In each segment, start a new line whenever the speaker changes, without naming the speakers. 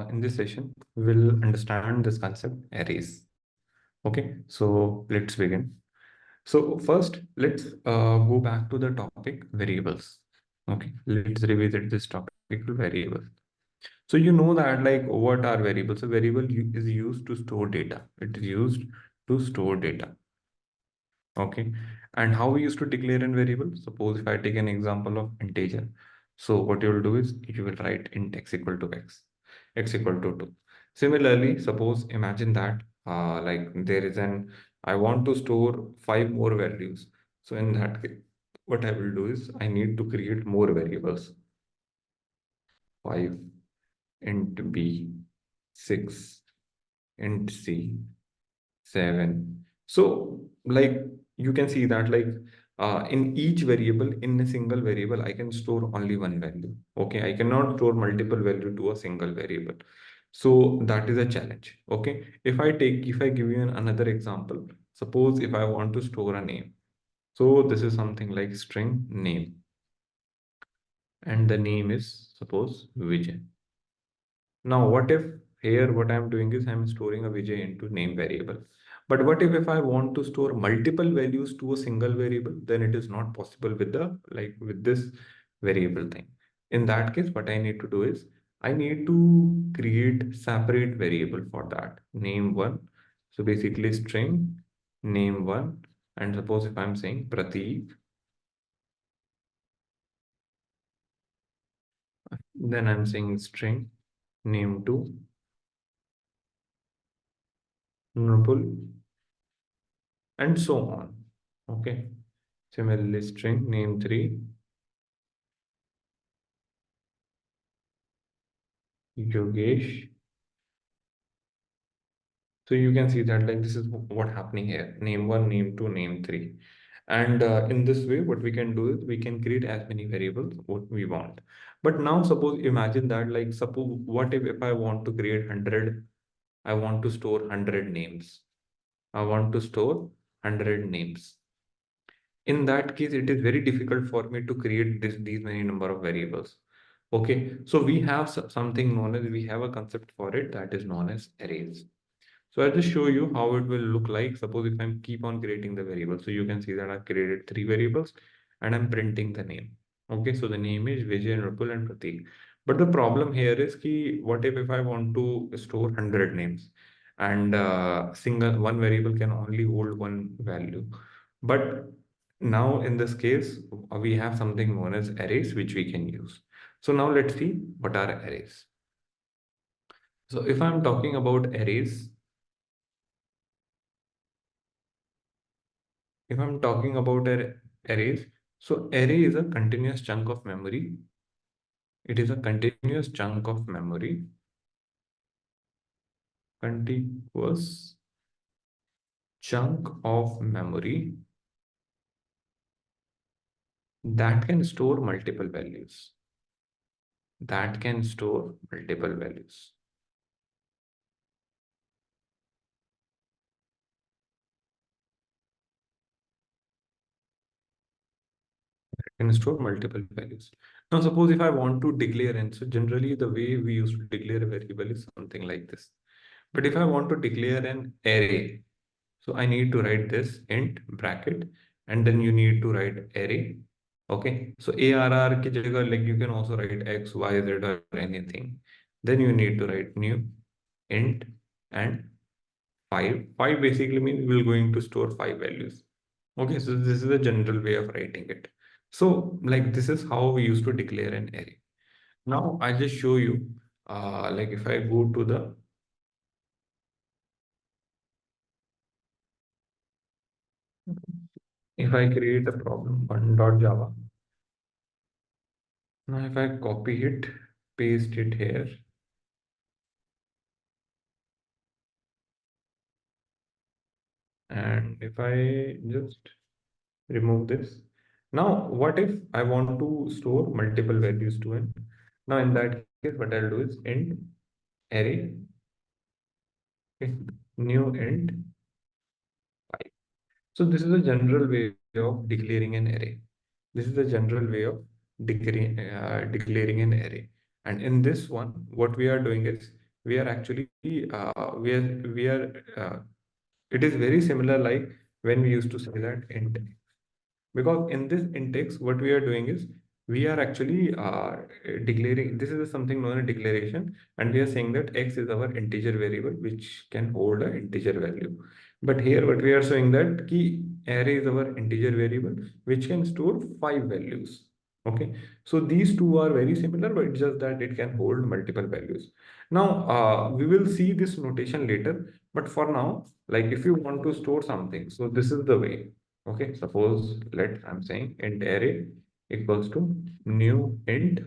in this session, we'll understand this concept arrays. Okay, so let's begin. So first, let's go back to the topic variables. Okay, let's revisit this topic variables. So you know that like what are variables? A variable is used to store data. It is used to store data. Okay, and how we used to declare a variable? Suppose if I take an example of integer. So what you will do is you will write int x equal to x equal to 2. Similarly, suppose imagine that like there is an, I want to store 5 more values. So in that case, what I will do is I need to create more variables. 5 int b, 6 int c, 7. So like you can see that like in each variable, in a single variable, I can store only one value. Okay, I cannot store multiple value to a single variable. So that is a challenge. Okay, if I give you another example, suppose if I want to store a name. So this is something like string name, and the name is suppose Vijay. Now, what if here what I'm doing is I'm storing a Vijay into name variable. But what if I want to store multiple values to a single variable, then it is not possible with the like with this variable thing. In that case, what I need to do is I need to create separate variable for that name one. So basically string name one, and suppose if I'm saying Prateek, then I'm saying string name two, Nupul, and so on. Okay. Similarly, string name 3, Yogesh. So you can see that like this is what happening here. Name 1, name 2, name 3. And in this way, what we can do is we can create as many variables what we want. But now suppose imagine that like suppose what if I want to create 100, I want to store 100 names. I want to store 100 names. In that case, it is very difficult for me to create these many number of variables. Okay, so we have something known as, we have a concept for it that is known as arrays. So I'll just show you how it will look like. Suppose if I'm keep on creating the variable, so you can see that I've created 3 variables and I'm printing the name. Okay, so the name is Vijay and Rupal and Pratik. But the problem here is ki, what if I want to store 100 names and single one variable can only hold one value. But now in this case, we have something known as arrays which we can use. So now let's see what are arrays. So if I'm talking about arrays, if I'm talking about arrays, so array is a continuous chunk of memory. It is a continuous chunk of memory. Contiguous chunk of memory that can store multiple values. That can store multiple values. Can store multiple values. Now, suppose if I want to declare, and so generally the way we used to declare a variable is something like this. But if I want to declare an array, so I need to write this int bracket, and then you need to write array. Okay, so ARR ki jagah, like you can also write X, Y, Z or anything. Then you need to write new int and 5. 5 basically means we're going to store 5 values. Okay, so this is a general way of writing it. So like this is how we used to declare an array. Now I'll just show you, like if I go to the, if I create a problem one.java. Now if I copy it, paste it here, and if I just remove this. Now, what if I want to store multiple values to n? Now in that case, what I'll do is int array, okay, new int 5. So this is a general way of declaring an array. This is a general way of declaring an array. And in this one, what we are doing is we are actually we are it is very similar like when we used to say that int, because in this index what we are doing is we are actually declaring, this is something known as declaration, and we are saying that x is our integer variable which can hold an integer value. But here what we are showing that key array is our integer variable which can store 5 values. Okay, so these two are very similar, but it's just that it can hold multiple values. Now we will see this notation later, but for now, like if you want to store something, so this is the way. Okay, suppose I'm saying int array equals to new int,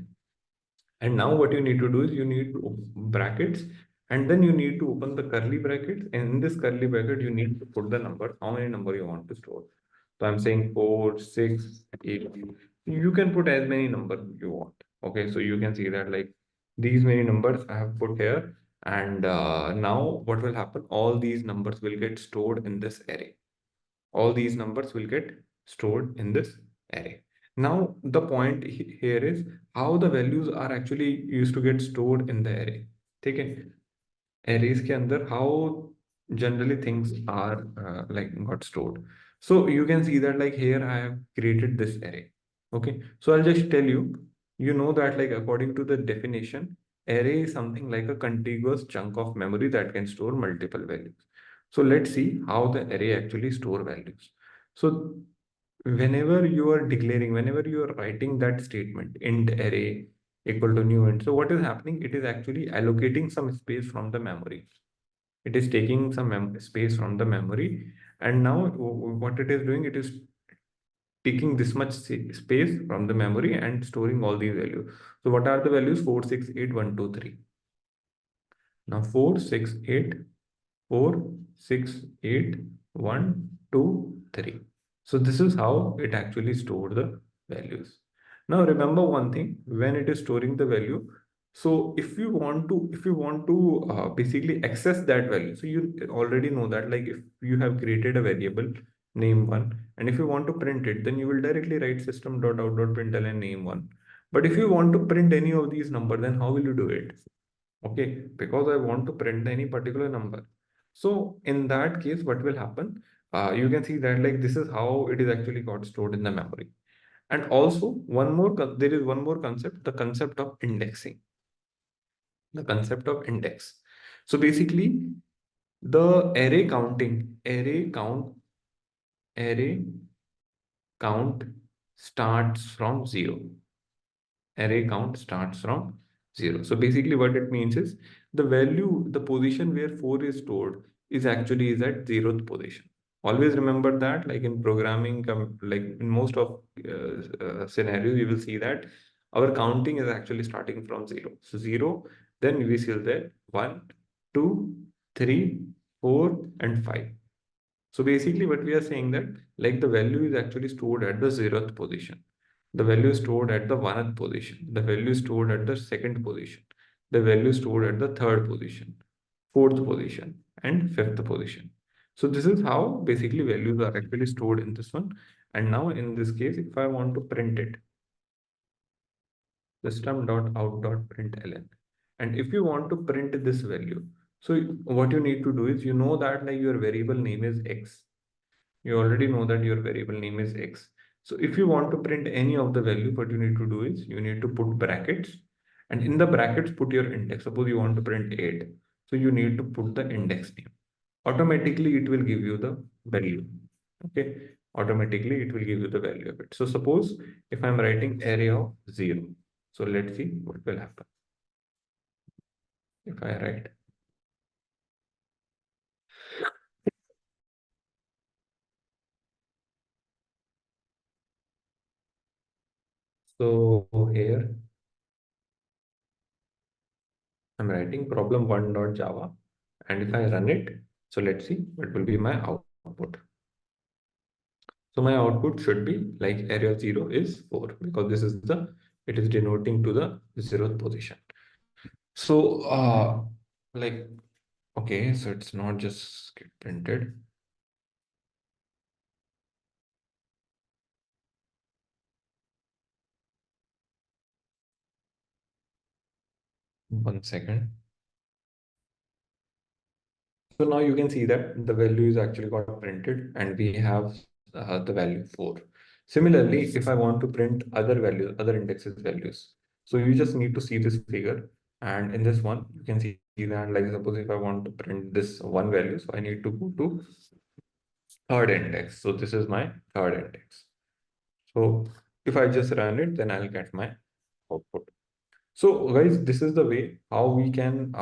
and now what you need to do is you need to brackets, and then you need to open the curly brackets, and in this curly bracket you need to put the number, how many number you want to store. So I'm saying 4, 6, 8. You can put as many number you want. Okay, so you can see that like these many numbers I have put here, and now what will happen? All these numbers will get stored in this array. All these numbers will get stored in this array. Now, the point here is how the values are actually used to get stored in the array. Okay, arrays के अंदर how generally things are like got stored. So you can see that like here I have created this array. Okay, so I'll just tell you, you know that like according to the definition, array is something like a contiguous chunk of memory that can store multiple values. So let's see how the array actually store values. So whenever you are declaring, whenever you are writing that statement int array equal to new int, so what is happening? It is actually allocating some space from the memory. It is taking some space from the memory, and now what it is doing, it is taking this much space from the memory and storing all these values. So what are the values? 4, 6, 8, 1, 2, 3. Now 4, 6, 8, 4, 6, 8, 1, 2, 3. So this is how it actually stored the values. Now remember one thing, when it is storing the value, so if you want to basically access that value, so you already know that like if you have created a variable name one, and if you want to print it, then you will directly write system.out.println name one. But if you want to print any of these numbers, then how will you do it? Okay, because I want to print any particular number. So in that case, what will happen? You can see that like this is how it is actually got stored in the memory. And also there is one more concept, the concept of indexing, the concept of index. So basically the array count starts from zero. Array count starts from 0. So basically what it means is the value, the position where 4 is stored is actually is at 0th position. Always remember that like in programming, like in most of scenarios, you will see that our counting is actually starting from 0. So 0, then we see there 1, 2, 3, 4, and 5. So basically what we are saying that like the value is actually stored at the 0th position. The value is stored at the 1th position. The value is stored at the 2nd position. The value is stored at the 3rd position, 4th position, and 5th position. So this is how basically values are actually stored in this one. And now in this case, if I want to print it, system.out.println. And if you want to print this value, so what you need to do is you know that like your variable name is X. You already know that your variable name is X. So if you want to print any of the value, what you need to do is you need to put brackets, and in the brackets put your index. Suppose you want to print 8. So you need to put the index name. Automatically it will give you the value. Okay. Automatically it will give you the value of it. So suppose if I'm writing array of 0. So let's see what will happen. If I write, so here I'm writing problem1.java, and if I run it, so let's see what will be my output. So my output should be like array of 0 is 4, because this is it is denoting to the 0th position. So like, okay, so it's not just get printed. One second. So now you can see that the value is actually got printed and we have the value 4. Similarly, if I want to print other values, other indexes values, so you just need to see this figure, and in this one, you can see that, like suppose if I want to print this one value, so I need to go to third index. So this is my third index. So if I just run it, then I'll get my output. So guys, this is the way how we can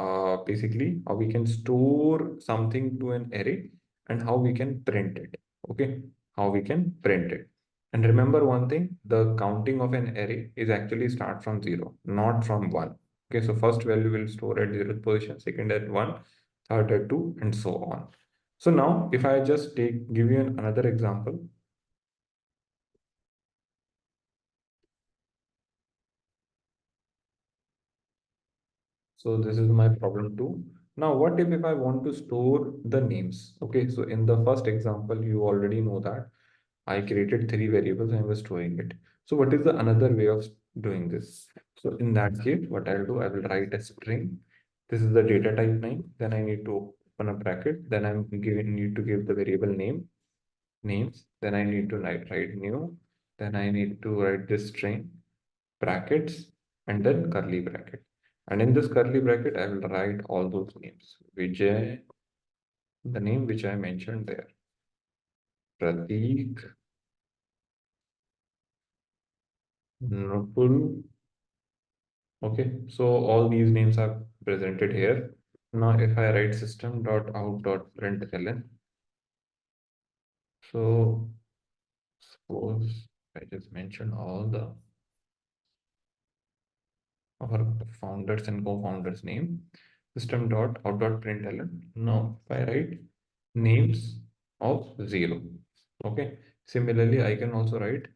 basically how we can store something to an array and how we can print it. Okay, how we can print it. And remember one thing, the counting of an array is actually start from 0, not from 1. Okay, so first value will store at 0th position, second at 1, third at 2, and so on. So now if I just give you another example. So this is my problem 2. Now, what if I want to store the names? Okay, so in the first example, you already know that I created 3 variables and I was storing it. So what is the another way of doing this? So in that case, what I'll do, I will write a string. This is the data type name. Then I need to open a bracket. Then I'm need to give the variable names. Then I need to write new. Then I need to write this string, brackets, and then curly bracket. And in this curly bracket, I will write all those names. Vijay, the name which I mentioned there. Pratik, Nupul. Okay, so all these names are presented here. Now, if I write system.out.println, so suppose I just mention all the our founders and co-founders name, system.out.println. Now, if I write names of 0, okay. Similarly, I can also write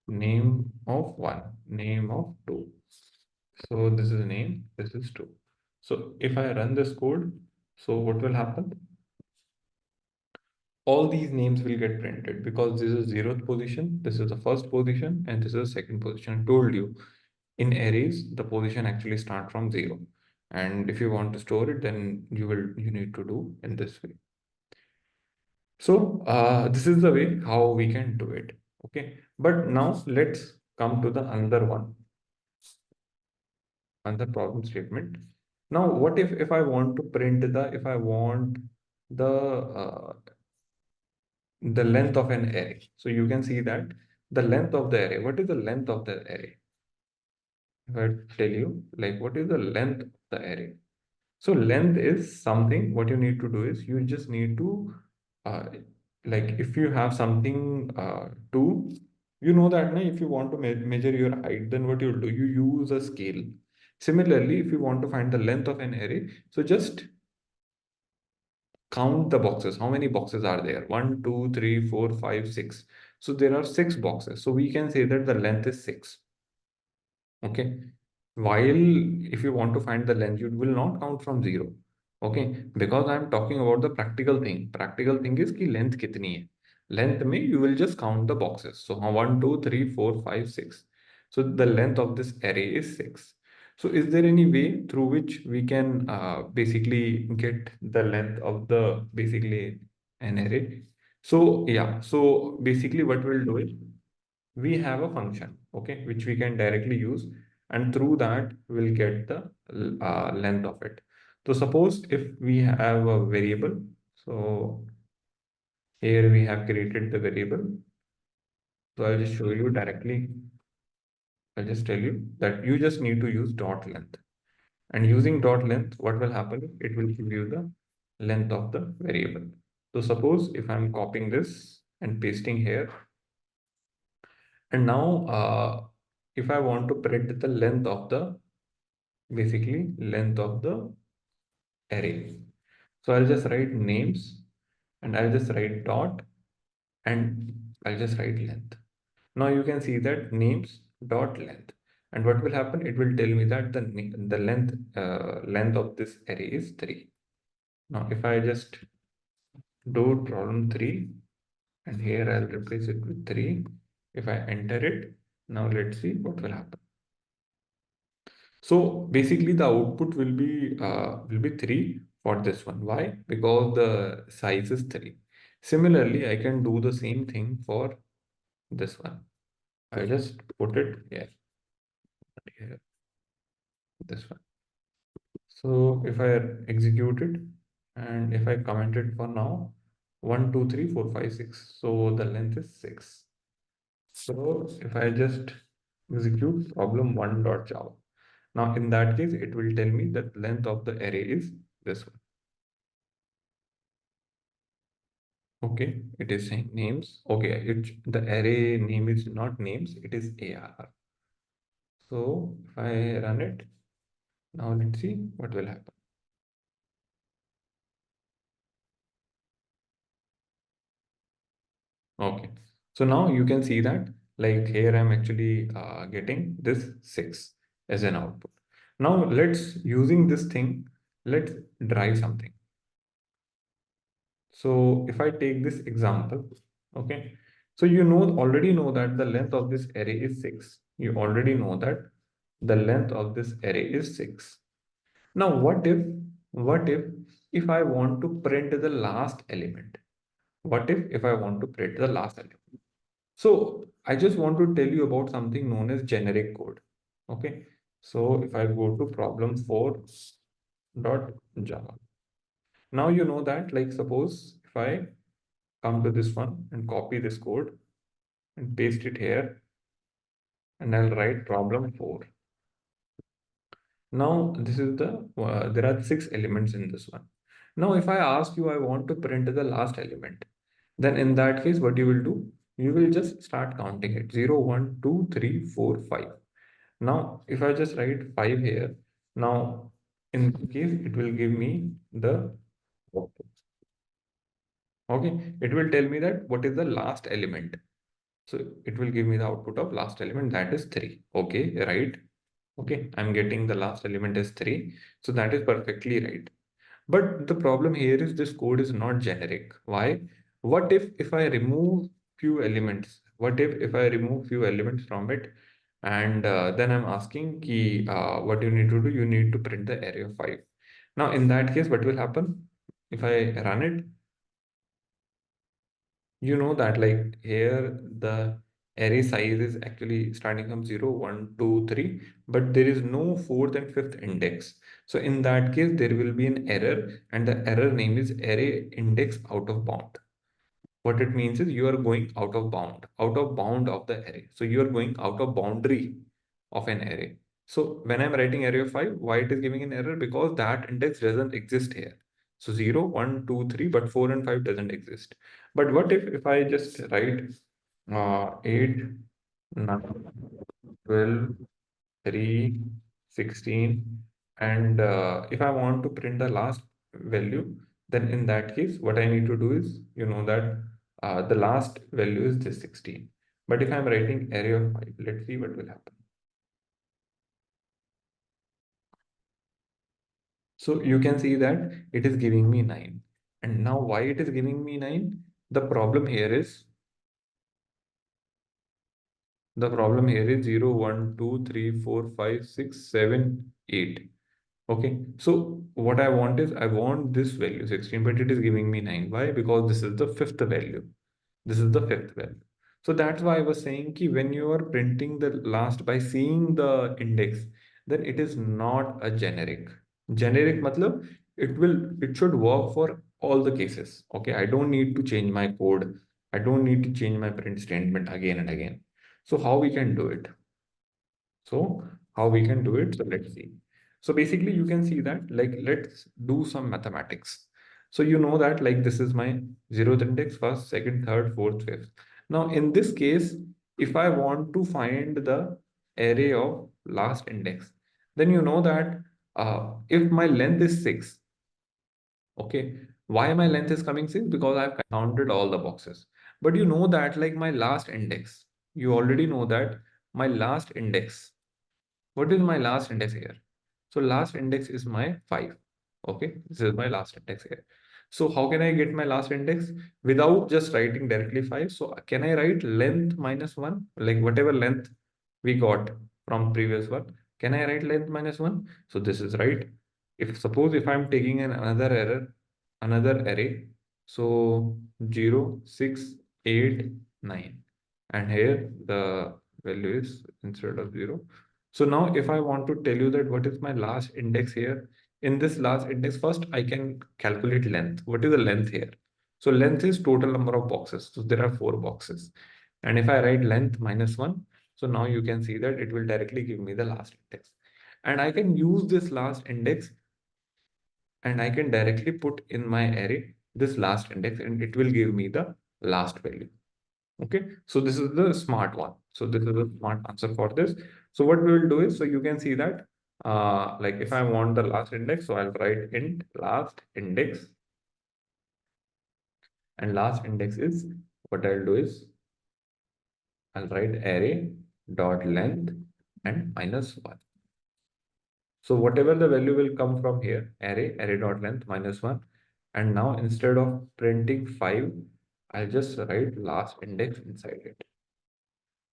name of 1, name of 2. So this is name, this is 2. So if I run this code, so what will happen? All these names will get printed because this is 0th position, this is the first position, and this is the second position. I told you in arrays, the position actually start from 0. And if you want to store it, then you need to do in this way. So this is the way how we can do it. Okay. But now let's come to the another one, another problem statement. Now, what if I want to print if I want the length of an array. So you can see that the length of the array. What is the length of the array? If I tell you, like, what is the length of the array? So length is something, what you need to do is you just need to, uh, like if you have something to, you know that now if you want to measure your height, then what you'll do, you use a scale. Similarly, if you want to find the length of an array, so just count the boxes. How many boxes are there? 1, 2, 3, 4, 5, 6. So there are 6 boxes. So we can say that the length is 6. Okay. While if you want to find the length, you will not count from 0. Okay. Because I'm talking about the practical thing. Practical thing is ki length kitni hai. Length mein you will just count the boxes. So 1, 2, 3, 4, 5, 6. So the length of this array is 6. So is there any way through which we can basically get the length of the basically an array? So yeah, so basically what we'll do is we have a function, okay, which we can directly use, and through that we'll get the length of it. So suppose if we have a variable, so here we have created the variable. So I'll just show you directly. I'll just tell you that you just need to use dot length. And using dot length, what will happen? It will give you the length of the variable. So suppose if I'm copying this and pasting here, and now if I want to print the length of the basically length of the array. So I'll just write names and I'll just write dot and I'll just write length. Now you can see that names dot length. And what will happen? It will tell me that the length of this array is 3. Now if I just do problem 3 and here I'll replace it with 3. If I enter it, now let's see what will happen. So basically the output will be 3, for this one. Why? Because the size is 3. Similarly, I can do the same thing for this one. I just put it here, this one. So if I execute it and if I comment it for now, 1, 2, 3, 4, 5, 6. So the length is 6. So if I just execute problem1.java, now in that case, it will tell me that length of the array is this one. Okay, it is saying names. Okay, the array name is not names, it is ARR. So if I run it, now let's see what will happen. Okay, so now you can see that like here I'm actually getting this 6 as an output. Now let's using this thing, let's drive something. So if I take this example, okay, so you already know that the length of this array is 6. You already know that the length of this array is 6. Now what if I want to print the last element? What if I want to print the last element? So I just want to tell you about something known as generic code. Okay. So if I go to problem4.java, now you know that like suppose if I come to this one and copy this code and paste it here and I'll write problem 4. Now this is there are 6 elements in this one. Now if I ask you, I want to print the last element, then in that case, what you will do? You will just start counting it 0, 1, 2, 3, 4, 5. Now if I just write 5 here, now in this case, it will give me the output. Okay, it will tell me that what is the last element. So it will give me the output of last element, that is 3. Okay, right. Okay, I'm getting the last element is 3. So that is perfectly right. But the problem here is this code is not generic. Why? What if I remove few elements? What if I remove few elements from it? And then I'm asking what you need to do? You need to print the array of 5. Now in that case, what will happen? If I run it, you know that like here the array size is actually starting from 0, 1, 2, 3, but there is no fourth and fifth index. So in that case, there will be an error and the error name is array index out of bound. What it means is you are going out of bound of the array. So you are going out of boundary of an array. So when I'm writing array of 5, why it is giving an error? Because that index doesn't exist here. So 0, 1, 2, 3, but 4 and 5 doesn't exist. But what if I just write 8, 9, 12, 3, 16, and if I want to print the last value, then in that case, what I need to do is, you know that the last value is this 16. But if I'm writing array of 5, let's see what will happen. So you can see that it is giving me 9. And now why it is giving me 9? The problem here is the problem here is 0, 1, 2, 3, 4, 5, 6, 7, 8. Okay, so what I want is I want this value 16, but it is giving me 9. Why? Because this is the fifth value. This is the fifth value. So that's why I was saying ki when you are printing the last by seeing the index, then it is not a generic. Generic matlab it should work for all the cases. Okay, I don't need to change my code. I don't need to change my print statement again and again. So how we can do it? So how we can do it? So let's see. So basically you can see that like let's do some mathematics. So you know that like this is my zeroth index, first, second, third, fourth, fifth. Now in this case, if I want to find the array of last index, then you know that if my length is 6, okay, why my length is coming 6? Because I've counted all the boxes. But you know that like my last index, you already know that my last index, what is my last index here? So last index is my 5. Okay, this is my last index here. So how can I get my last index without just writing directly 5? So can I write length minus 1? Like whatever length we got from previous one. Can I write length minus 1? So this is right. if I'm taking another array, so 0, 6, 8, 9, and here the value is instead of 0. So now if I want to tell you that what is my last index here, in this last index, first I can calculate length. What is the length here? So length is total number of boxes. So there are 4 boxes. And if I write length minus 1, so now you can see that it will directly give me the last index. And I can use this last index and I can directly put in my array this last index and it will give me the last value. Okay, so this is the smart one. So this is the smart answer for this. So what we will do is, so you can see that like if I want the last index, so I'll write int last index, and last index is, what I'll do is I'll write array dot length and minus 1. So whatever the value will come from here, array dot length minus 1. And now instead of printing 5, I'll just write last index inside it.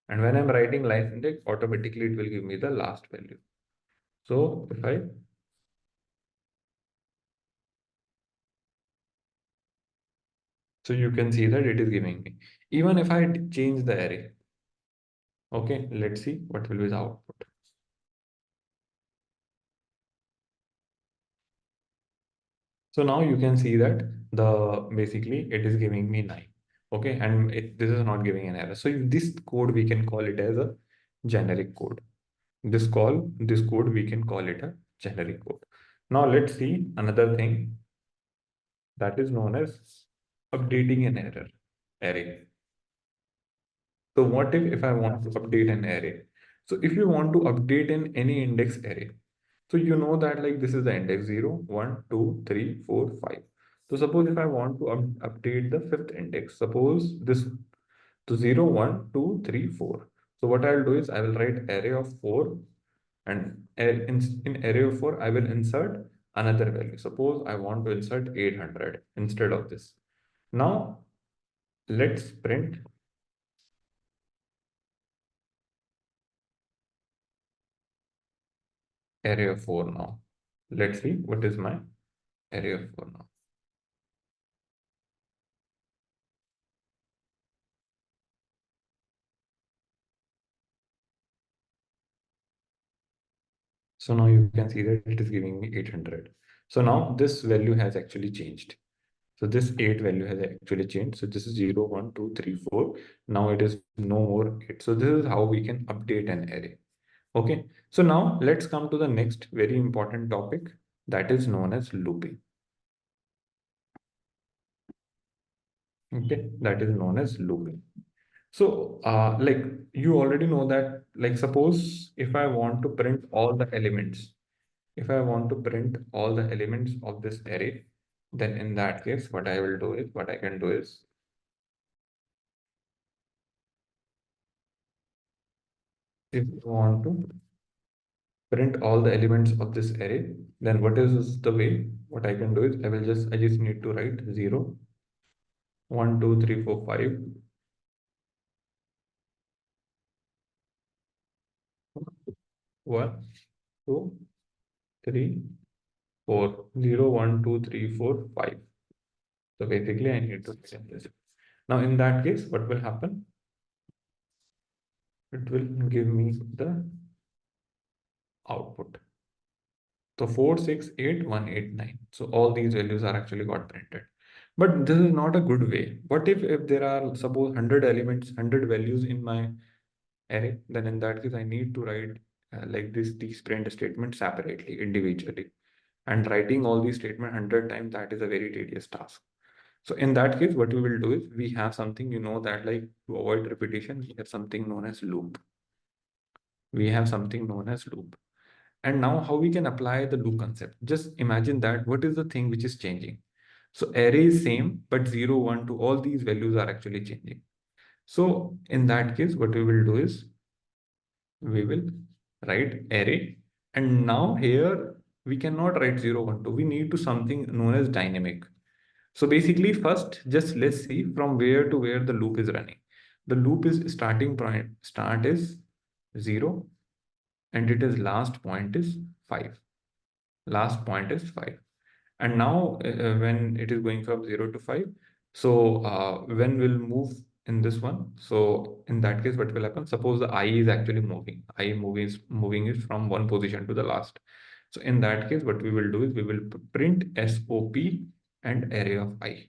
And when I'm writing last index, automatically it will give me the last value. So if I, so you can see that it is giving me. Even if I change the array, okay, let's see what will be the output. So now you can see that basically it is giving me 9. Okay, and this is not giving an error. So this code we can call it as a generic code. This code we can call it a generic code. Now let's see another thing that is known as updating an array. So what if I want to update an array? So if you want to update in any index array, so you know that like this is the index 0, 1, 2, 3, 4, 5. So suppose if I want to update the fifth index, suppose this to 0, 1, 2, 3, 4. So what I'll do is I will write array of 4, and in array of 4 I will insert another value. Suppose I want to insert 800 instead of this. Now let's print array of 4 now. Let's see what is my array of 4 now. So now you can see that it is giving me 800. So now this value has actually changed. So this 8 value has actually changed. So this is 0, 1, 2, 3, 4. Now it is no more 8. So this is how we can update an array. Okay. So now let's come to the next very important topic that is known as looping. Okay. That is known as looping. So like you already know that, like suppose if I want to print all the elements, if I want to print all the elements of this array, then in that case, what I can do is, if you want to print all the elements of this array, then what is the way? What I can do is I just need to write 0, 1, 2, 3, 4, 5. 1, 2, 3, 4. 0, 1, 2, 3, 4, 5. So basically I need to send this. Now in that case, what will happen? It will give me the output. So 4, 6, 8, 1, 8, 9. So all these values are actually got printed. But this is not a good way. What if there are suppose 100 elements, 100 values in my array? Then in that case, I need to write like these print statements separately, individually. And writing all these statements 100 times, that is a very tedious task. So in that case, what we will do is we have something, you know, that like to avoid repetition, we have something known as loop. We have something known as loop. And now how we can apply the loop concept? Just imagine that what is the thing which is changing? So array is same, but 0, 1, 2, all these values are actually changing. So in that case, what we will do is we will write array. And now here we cannot write 0, 1, 2. We need to something known as dynamic. So basically first, just let's see from where to where the loop is running. The loop is starting point, start is 0 and it is last point is 5. last point is 5. And now when it is going from 0 to 5, so when we'll move in this one, so in that case what will happen, suppose the I is actually moving, moving is from one position to the last. So in that case what we will do is we will print SOP and array of I.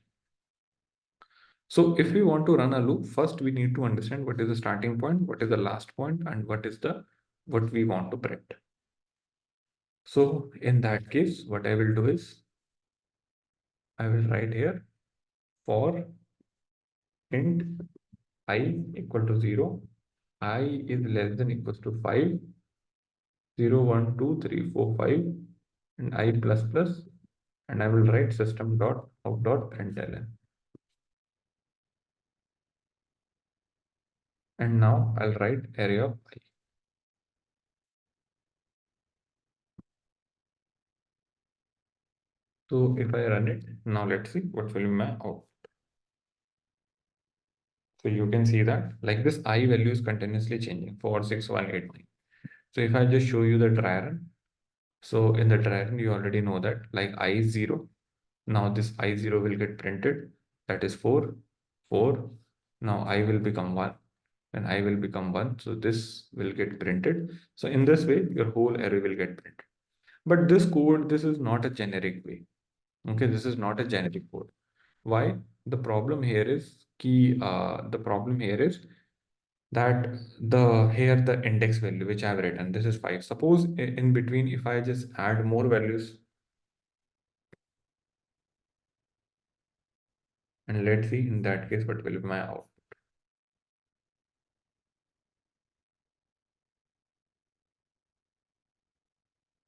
So if we want to run a loop, first we need to understand what is the starting point, what is the last point, and what we want to print. So in that case, what I will do is I will write here for int I equal to 0, I is less than equals to 5, 0, 1, 2, 3, 4, 5, and I plus plus, and I will write system dot out dot println. And now I'll write array of I. So if I run it, now let's see what will be my output. So you can see that like this I value is continuously changing 4, 6, 1, 8, 9. So if I just show you the dry run, so in the dry run, you already know that like I is 0. Now this I0 will get printed. That is 4, 4. Now I will become 1 and I will become 1. So this will get printed. So in this way, your whole array will get printed. But this code, this is not a generic way. Okay, this is not a generic code. Why? The problem here is that the index value which I have written, this is 5. Suppose in between, if I just add more values, and let's see in that case what will be my output.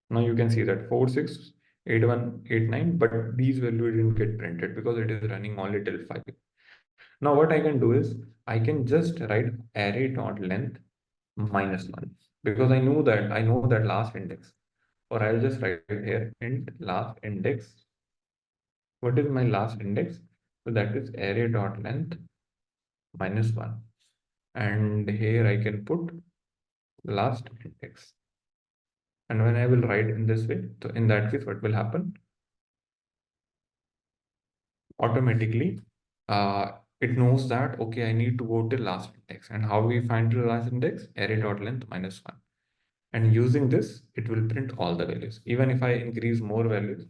Now you can see that 4, 6, 8, 1, 8, 9, but these values didn't get printed because it is running only till 5. Now what I can do is I can just write array dot length minus 1 because I know that last index, or I'll just write here int last index. What is my last index? So that is array dot length minus 1. And here I can put last index. And when I will write in this way, so in that case, what will happen? Automatically, it knows that, okay, I need to go to last index. And how we find the last index? Array dot length minus 1. And using this, it will print all the values. Even if I increase more values,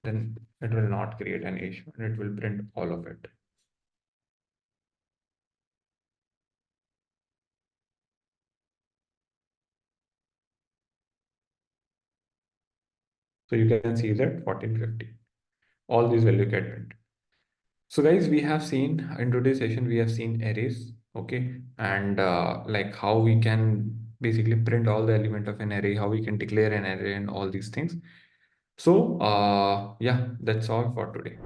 then it will not create an issue and it will print all of it. So you can see that 14, 50. All these values get printed. So guys, we have seen in today's session, we have seen arrays, okay, and like how we can basically print all the element of an array, how we can declare an array and all these things. So yeah, that's all for today.